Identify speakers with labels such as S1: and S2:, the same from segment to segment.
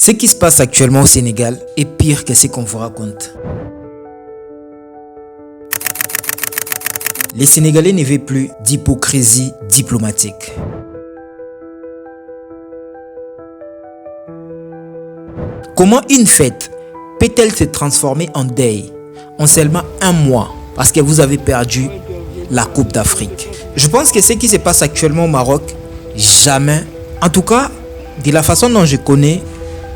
S1: Ce qui se passe actuellement au Sénégal est pire que ce qu'on vous raconte. Les Sénégalais ne veulent plus d'hypocrisie diplomatique. Comment une fête peut-elle se transformer en deuil en seulement un mois parce que vous avez perdu la Coupe d'Afrique? Je pense que ce qui se passe actuellement au Maroc, jamais, en tout cas de la façon dont je connais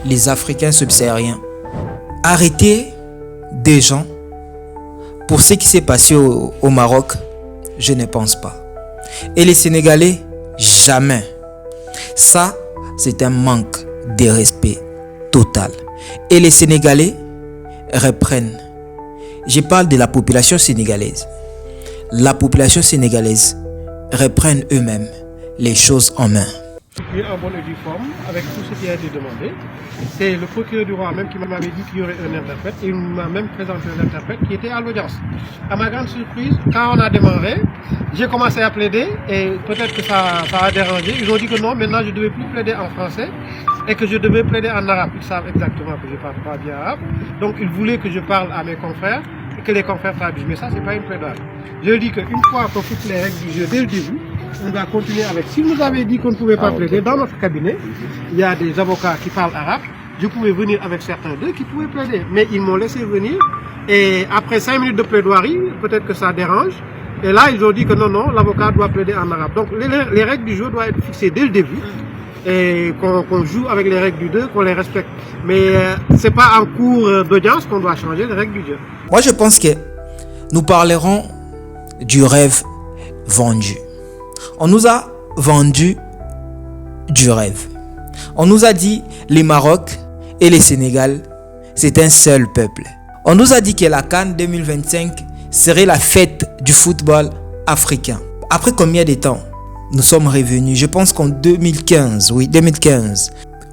S1: les Africains subsahariens, arrêter des gens pour ce qui s'est passé au Maroc, je ne pense pas. Et les Sénégalais, jamais. Ça, c'est un manque de respect total. Et les Sénégalais reprennent. Je parle de la population sénégalaise. La population sénégalaise reprenne eux-mêmes les choses en main.
S2: En bonne et due forme, avec tout ce qui a été demandé. C'est le procureur du roi même qui m'avait dit qu'il y aurait un interprète. Et il m'a même présenté un interprète qui était à l'audience. À ma grande surprise, quand on a démarré, j'ai commencé à plaider et peut-être que ça a dérangé. Ils ont dit que non, maintenant je ne devais plus plaider en français et que je devais plaider en arabe. Ils savent exactement que je ne parle pas bien arabe. Donc ils voulaient que je parle à mes confrères et que les confrères traduisent. Mais ça, ce n'est pas une plaidoirie. Je dis qu'une fois qu'on fixe les règles du jeu dès le début, on doit continuer avec. Si vous avez dit qu'on ne pouvait pas plaider, dans notre cabinet, il y a des avocats qui parlent arabe. Je pouvais venir avec certains d'eux qui pouvaient plaider. Mais ils m'ont laissé venir. Et après 5 minutes de plaidoirie, peut-être que ça dérange. Et là, ils ont dit que non, l'avocat doit plaider en arabe. Donc les règles du jeu doivent être fixées dès le début. Et qu'on joue avec les règles du jeu, qu'on les respecte. Mais ce n'est pas en cours d'audience qu'on doit changer les règles du jeu.
S1: Moi, je pense que nous parlerons du rêve vendu. On nous a vendu du rêve. On nous a dit les Maroc et les Sénégal, c'est un seul peuple. On nous a dit que la CAN 2025 serait la fête du football africain. Après combien de temps nous sommes revenus? Je pense qu'en 2015,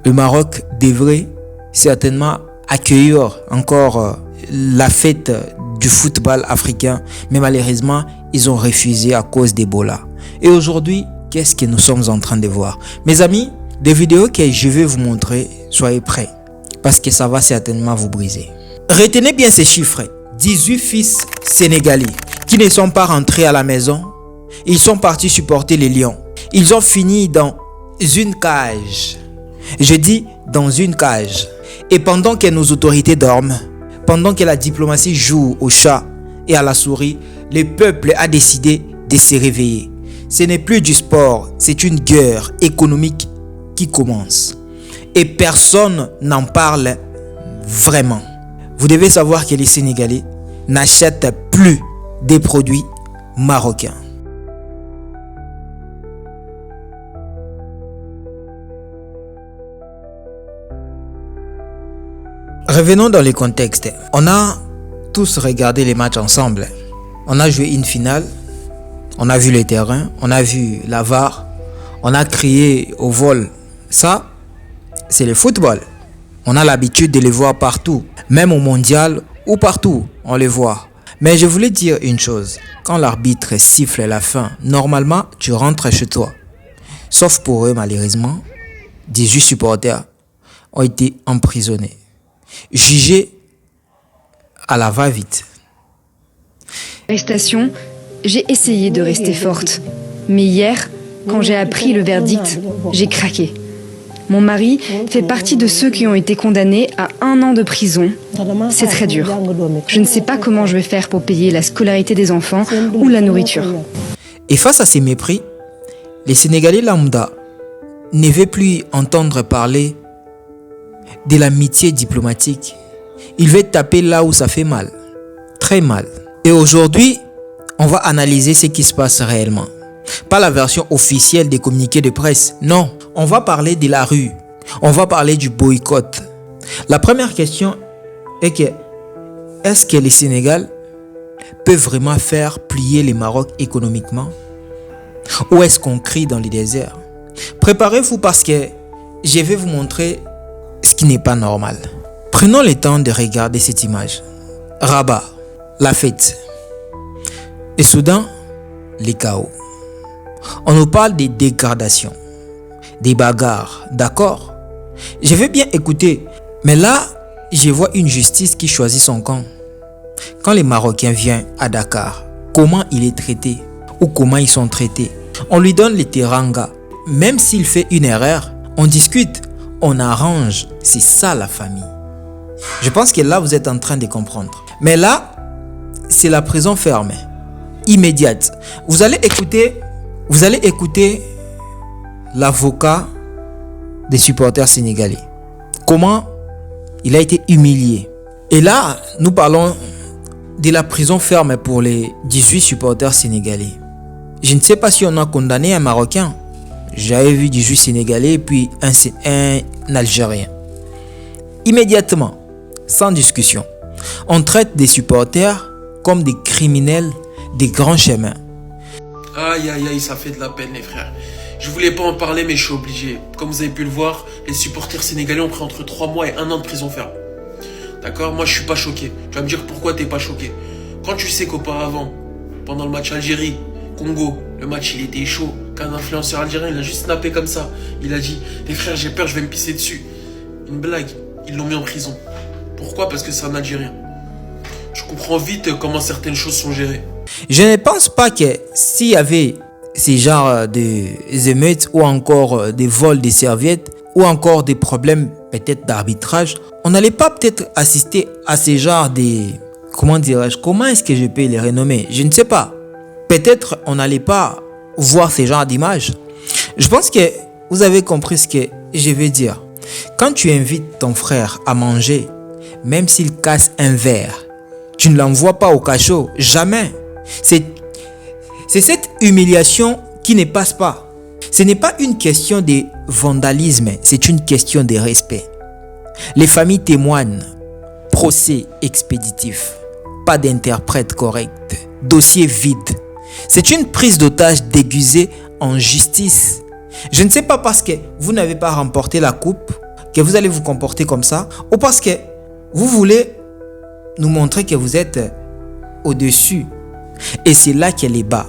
S1: le Maroc devrait certainement accueillir encore la fête du football africain. Mais malheureusement, ils ont refusé à cause d'Ebola. Et aujourd'hui, qu'est-ce que nous sommes en train de voir? Mes amis, des vidéos que je vais vous montrer, soyez prêts, parce que ça va certainement vous briser. Retenez bien ces chiffres. 18 fils sénégalais qui ne sont pas rentrés à la maison. Ils sont partis supporter les Lions. Ils ont fini dans une cage. Je dis dans une cage. Et pendant que nos autorités dorment, pendant que la diplomatie joue au chat et à la souris, le peuple a décidé de se réveiller. Ce n'est plus du sport, c'est une guerre économique qui commence. Et personne n'en parle vraiment. Vous devez savoir que les Sénégalais n'achètent plus des produits marocains. Revenons dans le contexte. On a tous regardé les matchs ensemble. On a joué une finale. On a vu les terrains, on a vu la VAR, on a crié au vol. Ça, c'est le football. On a l'habitude de les voir partout, même au mondial ou partout, on les voit. Mais je voulais dire une chose. Quand l'arbitre siffle la fin, normalement, tu rentres chez toi. Sauf pour eux, malheureusement, 18 supporters ont été emprisonnés, jugés à la va-vite.
S3: Arrestation. J'ai essayé de rester forte. Mais hier, quand j'ai appris le verdict, j'ai craqué. Mon mari fait partie de ceux qui ont été condamnés à 1 an de prison. C'est très dur. Je ne sais pas comment je vais faire pour payer la scolarité des enfants ou la nourriture.
S1: Et face à ces mépris, les Sénégalais lambda ne veulent plus entendre parler de l'amitié diplomatique. Ils veulent taper là où ça fait mal. Très mal. Et aujourd'hui, on va analyser ce qui se passe réellement. Pas la version officielle des communiqués de presse. Non, on va parler de la rue. On va parler du boycott. La première question est que est-ce que le Sénégal peut vraiment faire plier le Maroc économiquement? Ou est-ce qu'on crie dans le désert? Préparez-vous parce que je vais vous montrer ce qui n'est pas normal. Prenons le temps de regarder cette image. Rabat, la fête. Et soudain, les chaos. On nous parle des dégradations, des bagarres, d'accord? Je veux bien écouter, mais là, je vois une justice qui choisit son camp. Quand les Marocains viennent à Dakar, comment il est traité ou comment ils sont traités? On lui donne les teranga. Même s'il fait une erreur, on discute, on arrange. C'est ça la famille. Je pense que là, vous êtes en train de comprendre. Mais là, c'est la prison ferme, immédiate. Vous allez écouter l'avocat des supporters sénégalais. Comment il a été humilié. Et là, nous parlons de la prison ferme pour les 18 supporters sénégalais. Je ne sais pas si on a condamné un Marocain. J'avais vu 18 Sénégalais et puis un Algérien. Immédiatement, sans discussion, on traite des supporters comme des criminels des grands chemins.
S4: Aïe aïe aïe, ça fait de la peine les frères. Je voulais pas en parler mais je suis obligé. Comme vous avez pu le voir, les supporters sénégalais ont pris entre 3 mois et 1 an de prison ferme. D'accord? Moi je suis pas choqué. Tu vas me dire pourquoi t'es pas choqué. Quand tu sais qu'auparavant, pendant le match Algérie-Congo, le match il était chaud, qu'un influenceur algérien il a juste snappé comme ça. Il a dit, les frères j'ai peur, je vais me pisser dessus. Une blague, ils l'ont mis en prison. Pourquoi? Parce que c'est un Algérien. Tu comprends vite comment certaines choses sont gérées.
S1: Je ne pense pas que s'il y avait ces genres d'émeutes ou encore des vols de serviettes ou encore des problèmes peut-être d'arbitrage, on n'allait pas peut-être assister à ces genres de... Comment dirais-je? Comment est-ce que je peux les renommer? Je ne sais pas. Peut-être on n'allait pas voir ces genres d'images. Je pense que vous avez compris ce que je veux dire. Quand tu invites ton frère à manger, même s'il casse un verre, tu ne l'envoies pas au cachot. Jamais. C'est cette humiliation qui ne passe pas. Ce n'est pas une question de vandalisme, c'est une question de respect. Les familles témoignent. Procès expéditif. Pas d'interprète correct. Dossier vide. C'est une prise d'otage déguisée en justice. Je ne sais pas parce que vous n'avez pas remporté la coupe que vous allez vous comporter comme ça, ou parce que vous voulez nous montrer que vous êtes au-dessus. Et c'est là que les bas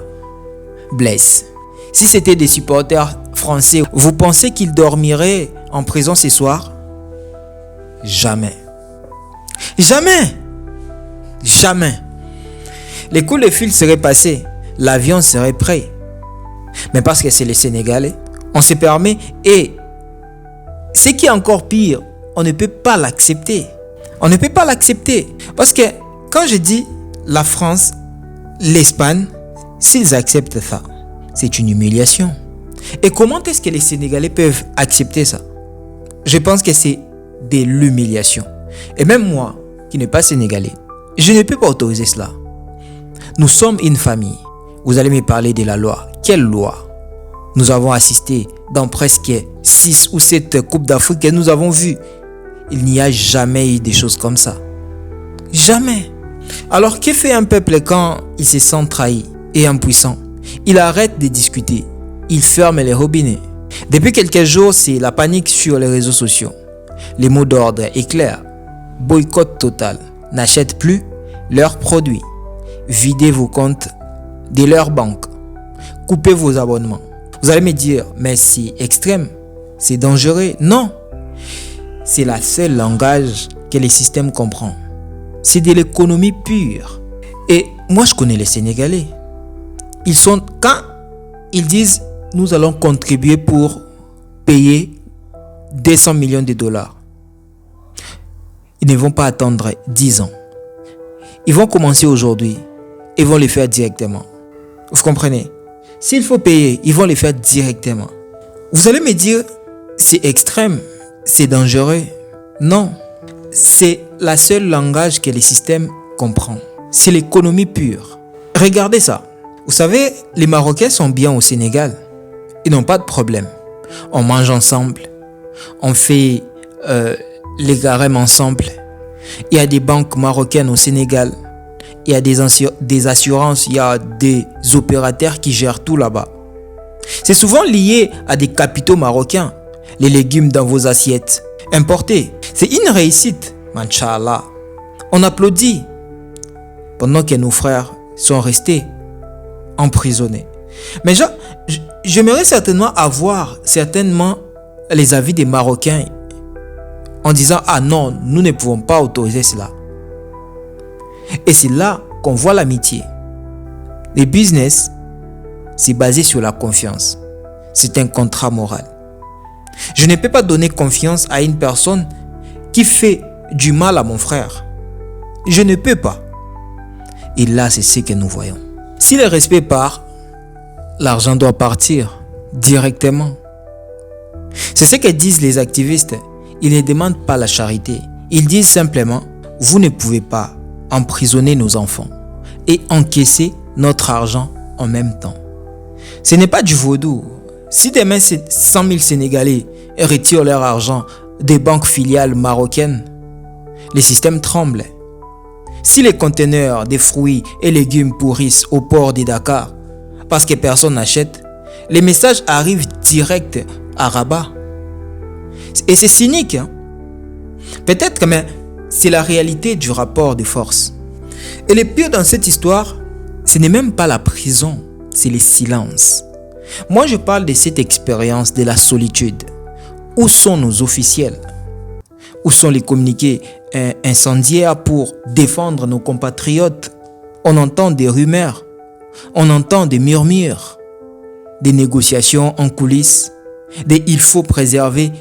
S1: blessent. Si c'était des supporters français, vous pensez qu'ils dormiraient en prison ce soir? Jamais. Jamais. Jamais. Les coups de fil seraient passés. L'avion serait prêt. Mais parce que c'est les Sénégalais, on se permet. Et ce qui est encore pire, on ne peut pas l'accepter. On ne peut pas l'accepter. Parce que quand je dis la France, l'Espagne, s'ils acceptent ça, c'est une humiliation. Et comment est-ce que les Sénégalais peuvent accepter ça? Je pense que c'est de l'humiliation. Et même moi, qui n'ai pas sénégalais, je ne peux pas autoriser cela. Nous sommes une famille. Vous allez me parler de la loi. Quelle loi? Nous avons assisté dans presque 6 ou 7 Coupes d'Afrique que nous avons vues. Il n'y a jamais eu des choses comme ça. Jamais. Alors que fait un peuple quand il se sent trahi et impuissant? Il arrête de discuter. Il ferme les robinets. Depuis quelques jours, c'est la panique sur les réseaux sociaux. Les mots d'ordre est clair. Boycott total. N'achète plus leurs produits. Videz vos comptes de leur banque. Coupez vos abonnements. Vous allez me dire, mais c'est extrême. C'est dangereux. Non. C'est le seul langage que le système comprend. C'est de l'économie pure. Et moi, je connais les Sénégalais. Quand ils disent, nous allons contribuer pour payer 200 millions de dollars. Ils ne vont pas attendre 10 ans. Ils vont commencer aujourd'hui. Ils vont les faire directement. Vous comprenez? S'il faut payer, ils vont les faire directement. Vous allez me dire, c'est extrême, c'est dangereux. Non, c'est le seul langage que le système comprend. C'est l'économie pure. Regardez ça. Vous savez, les Marocains sont bien au Sénégal. Ils n'ont pas de problème. On mange ensemble. On fait les carèmes ensemble. Il y a des banques marocaines au Sénégal. Il y a des assurances. Il y a des opérateurs qui gèrent tout là-bas. C'est souvent lié à des capitaux marocains. Les légumes dans vos assiettes. Importés. C'est une réussite. Machallah. On applaudit. Pendant que nos frères sont restés emprisonnés. Mais j'aimerais certainement avoir les avis des Marocains en disant « Ah non, nous ne pouvons pas autoriser cela ». Et c'est là qu'on voit l'amitié. Le business, c'est basé sur la confiance. C'est un contrat moral. Je ne peux pas donner confiance à une personne qui fait du mal à mon frère. Je ne peux pas. Et là, c'est ce que nous voyons. Si le respect part, l'argent doit partir directement. C'est ce que disent les activistes. Ils ne demandent pas la charité. Ils disent simplement, vous ne pouvez pas emprisonner nos enfants et encaisser notre argent en même temps. Ce n'est pas du vaudou. Si demain 100 000 Sénégalais retirent leur argent des banques filiales marocaines, le système tremble. Si les conteneurs des fruits et légumes pourrissent au port de Dakar parce que personne n'achète, les messages arrivent direct à Rabat. Et c'est cynique. Hein? Peut-être que c'est la réalité du rapport de force. Et le pire dans cette histoire, ce n'est même pas la prison, c'est le silence. Moi, je parle de cette expérience de la solitude. Où sont nos officiels? Où sont les communiqués incendiaires pour défendre nos compatriotes? On entend des rumeurs, on entend des murmures, des négociations en coulisses, il faut préserver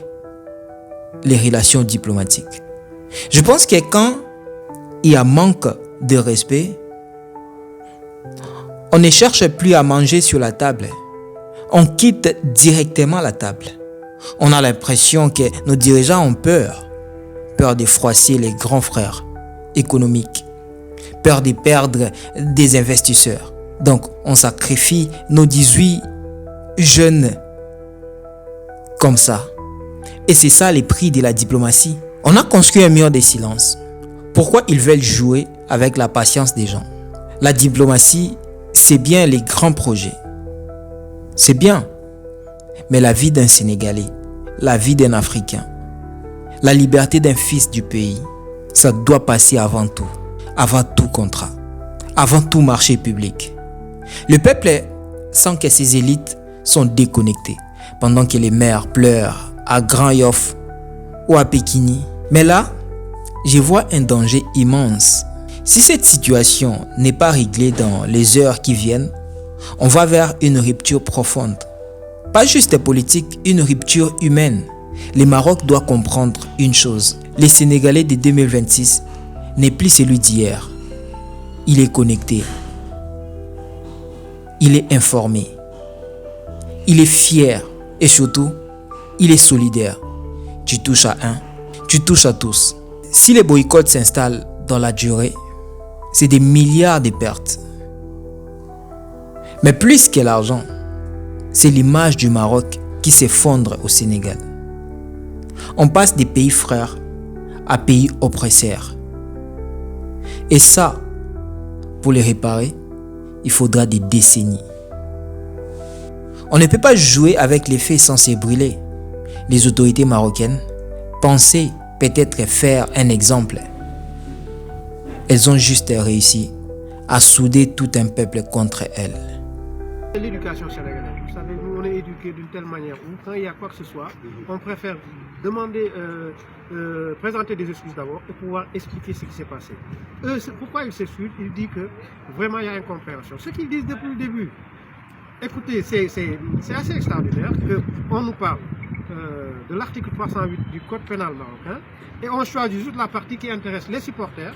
S1: les relations diplomatiques. Je pense que quand il y a manque de respect, on ne cherche plus à manger sur la table. On quitte directement la table. On a l'impression que nos dirigeants ont peur. Peur de froisser les grands frères économiques. Peur de perdre des investisseurs. Donc, on sacrifie nos 18 jeunes comme ça. Et c'est ça les prix de la diplomatie. On a construit un mur de silence. Pourquoi ils veulent jouer avec la patience des gens? La diplomatie, c'est bien les grands projets. C'est bien. Mais la vie d'un Sénégalais, la vie d'un Africain, la liberté d'un fils du pays, ça doit passer avant tout contrat, avant tout marché public. Le peuple sent que ses élites sont déconnectées pendant que les mères pleurent à Grand Yoff ou à Pékini. Mais là, je vois un danger immense. Si cette situation n'est pas réglée dans les heures qui viennent, on va vers une rupture profonde. Pas juste politique, une rupture humaine. Le Maroc doit comprendre une chose. Les Sénégalais de 2026 n'est plus celui d'hier. Il est connecté. Il est informé. Il est fier. Et surtout, il est solidaire. Tu touches à un, tu touches à tous. Si les boycotts s'installent dans la durée, c'est des milliards de pertes. Mais plus que l'argent, c'est l'image du Maroc qui s'effondre au Sénégal. On passe des pays frères à pays oppresseurs. Et ça, pour les réparer, il faudra des décennies. On ne peut pas jouer avec les faits sans se brûler. Les autorités marocaines pensaient peut-être faire un exemple. Elles ont juste réussi à souder tout un peuple contre elles.
S2: L'éducation sénégalaise, vous savez, nous on est éduqués d'une telle manière où quand il y a quoi que ce soit, on préfère demander, présenter des excuses d'abord et pouvoir expliquer ce qui s'est passé. Eux, pourquoi ils s'excusent? Ils disent que vraiment il y a incompréhension. Ce qu'ils disent depuis le début, écoutez, c'est assez extraordinaire qu'on nous parle de l'article 308 du Code pénal marocain et on choisit juste la partie qui intéresse les supporters.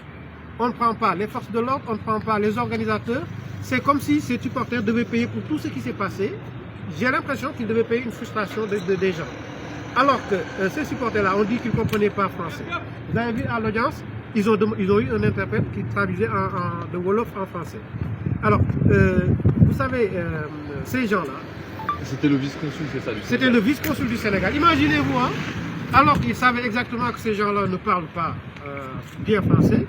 S2: On ne prend pas les forces de l'ordre, on ne prend pas les organisateurs. C'est comme si ces supporters devaient payer pour tout ce qui s'est passé. J'ai l'impression qu'ils devaient payer une frustration des gens. Alors que ces supporters-là ont dit qu'ils ne comprenaient pas français. Vous avez vu à l'audience, ils ont eu un interprète qui traduisait de Wolof en français. Alors, vous savez, ces gens-là...
S5: C'était le vice-consul, c'est ça?
S2: C'était le vice-consul du Sénégal. Imaginez-vous, hein, alors qu'ils savaient exactement que ces gens-là ne parlent pas bien français,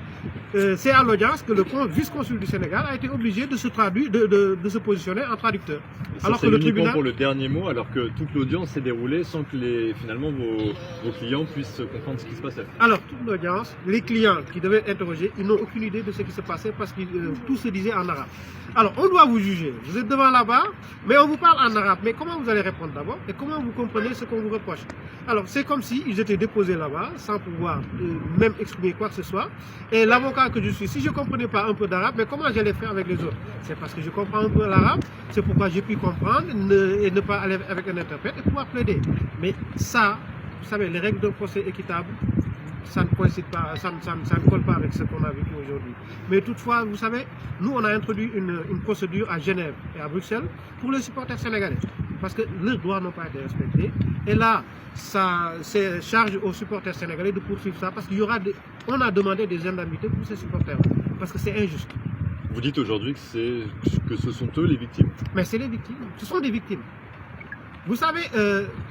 S2: c'est à l'audience que le vice-consul du Sénégal a été obligé de se positionner en traducteur.
S5: Ça,
S2: alors
S5: c'est
S2: que le
S5: uniquement
S2: tribunal...
S5: pour le dernier mot, alors que toute l'audience s'est déroulée sans que finalement vos clients puissent comprendre ce qui se passait.
S2: Alors, toute l'audience, les clients qui devaient interroger, ils n'ont aucune idée de ce qui se passait parce que tout se disait en arabe. Alors, on doit vous juger. Vous êtes devant là-bas, mais on vous parle en arabe. Mais comment vous allez répondre d'abord et comment vous comprenez ce qu'on vous reproche? Alors, c'est comme si ils étaient déposés là-bas sans pouvoir même exprimer quoi que ce soit. Et l'avocat que je suis, si je ne comprenais pas un peu d'arabe, mais comment j'allais faire avec les autres? C'est parce que je comprends un peu l'arabe, c'est pourquoi j'ai pu comprendre et ne pas aller avec un interprète et pouvoir plaider. Mais ça, vous savez, les règles d'un procès équitable, ça ne coïncide pas, ça ne colle pas avec ce qu'on a vécu aujourd'hui. Mais toutefois, vous savez, nous, on a introduit une procédure à Genève et à Bruxelles pour les supporters sénégalais. Parce que leurs droits n'ont pas été respectés. Et là, ça c'est charge aux supporters sénégalais de poursuivre ça. Parce qu'on a demandé des indemnités pour ces supporters. Parce que c'est injuste.
S5: Vous dites aujourd'hui que ce sont eux les victimes.
S2: Mais c'est les victimes. Ce sont des victimes. Vous savez,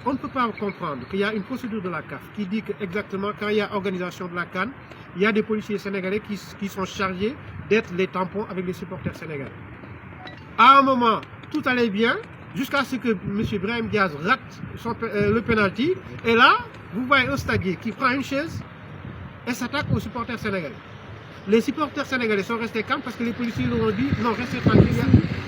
S2: on ne peut pas comprendre qu'il y a une procédure de la CAF qui dit que exactement quand il y a organisation de la CAN, il y a des policiers sénégalais qui sont chargés d'être les tampons avec les supporters sénégalais. À un moment, tout allait bien, jusqu'à ce que M. Brahim Diaz rate le penalty. Et là, vous voyez un stadier qui prend une chaise et s'attaque aux supporters sénégalais. Les supporters sénégalais sont restés calmes parce que les policiers leur ont dit non, restez tranquille.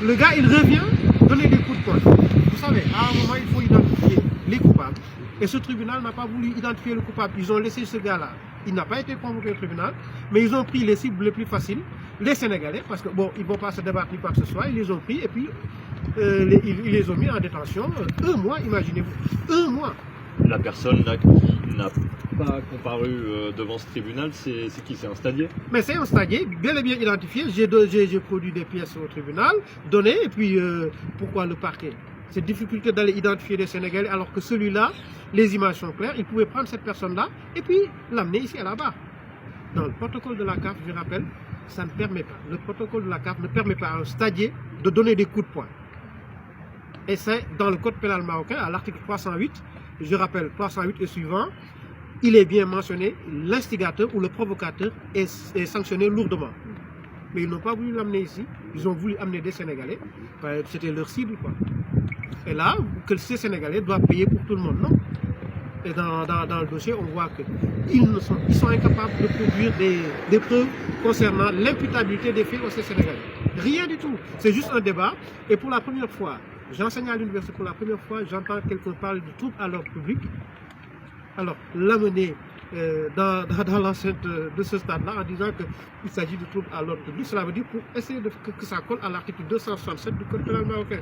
S2: Le gars, il revient donner des coups de poing. Vous savez, à un moment, il faut identifier les coupables. Et ce tribunal n'a pas voulu identifier le coupable. Ils ont laissé ce gars-là. Il n'a pas été convoqué au tribunal, mais ils ont pris les cibles les plus faciles, les Sénégalais, parce que bon, ils ne vont pas se débattre ni quoi que ce soit. Ils les ont pris et puis ils les ont mis en détention. 1 mois, imaginez-vous. 1 mois.
S5: La personne là qui n'a pas comparu devant ce tribunal, c'est qui? C'est un stadier?
S2: Mais c'est un stadier, bel et bien identifié. J'ai produit des pièces au tribunal, données, et puis pourquoi le parquet? Cette difficulté d'aller identifier les Sénégalais, alors que celui-là, les images sont claires, il pouvait prendre cette personne-là et puis l'amener ici à la barre. Dans le protocole de la CAF, je rappelle, ça ne permet pas. Le protocole de la CAF ne permet pas à un stadier de donner des coups de poing. Et c'est dans le code pénal marocain, à l'article 308, je rappelle 308 et suivant, il est bien mentionné, l'instigateur ou le provocateur est sanctionné lourdement. Mais ils n'ont pas voulu l'amener ici, ils ont voulu amener des Sénégalais, c'était leur cible, quoi. Et là, que ces Sénégalais doivent payer pour tout le monde, non? Et dans le dossier, on voit qu'ils sont incapables de produire des preuves concernant l'imputabilité des faits aux Sénégalais. Rien du tout. C'est juste un débat. Et pour la première fois, j'enseigne à l'université, pour la première fois, j'entends quelqu'un parler de trouble à l'ordre public. Alors, l'amener dans l'enceinte de ce stade-là en disant qu'il s'agit de trouble à l'ordre public, cela veut dire pour essayer que ça colle à l'article 267 du Code pénal marocain.